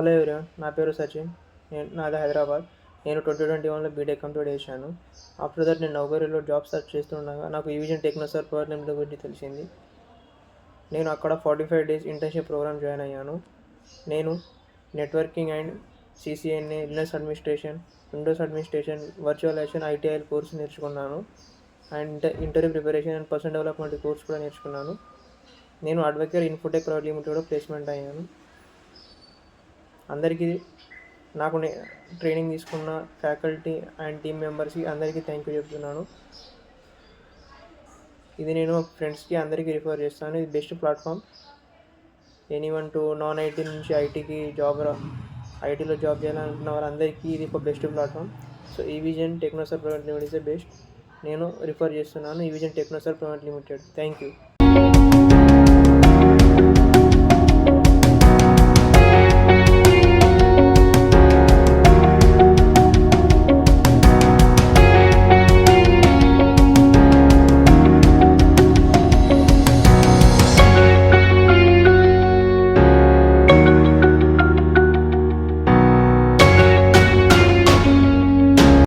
Hello everyone, నా పేరు సచిన్. నాది హైదరాబాద్. నేను 2021లో బీటెక్ కంప్లీట్ చేశాను. ఆఫ్టర్ దట్ నేను నౌకరీలో జాబ్ సెర్చ్ చేస్తుండగా నాకు ఈవిజన్ టెక్నోసర్వ్ ప్రైవేట్ లిమిటెడ్ గురించి తెలిసింది. నేను అక్కడ 45 డేస్ ఇంటర్న్షిప్ ప్రోగ్రామ్ జాయిన్ అయ్యాను. నేను networking and CCNA, Linux administration, Windows administration, virtualization, ITIL course నేర్చుకున్నాను. And interview preparation and personal development course కూడా నేర్చుకున్నాను. నేను అడ్వకేట్ ఇన్ఫోటెక్ ప్రైవేట్ లిమిటెడ్లో ప్లేస్మెంట్ అయ్యాను. అందరికీ నాకు ట్రైనింగ్ తీసుకున్న ఫ్యాకల్టీ అండ్ టీమ్ మెంబర్స్కి అందరికీ థ్యాంక్ యూ చెప్తున్నాను. ఇది నేను ఫ్రెండ్స్కి అందరికీ రిఫర్ చేస్తాను. ఇది best platform. Anyone to non IT నుంచి ఐటీకి ఐటీలో జాబ్ చేయాలనుకున్న వారందరికీ ఇది ఒక best platform. So eVision Technoserv private limited is the best. నేను రిఫర్ చేస్తున్నాను eVision Technoserv private limited. Thank you.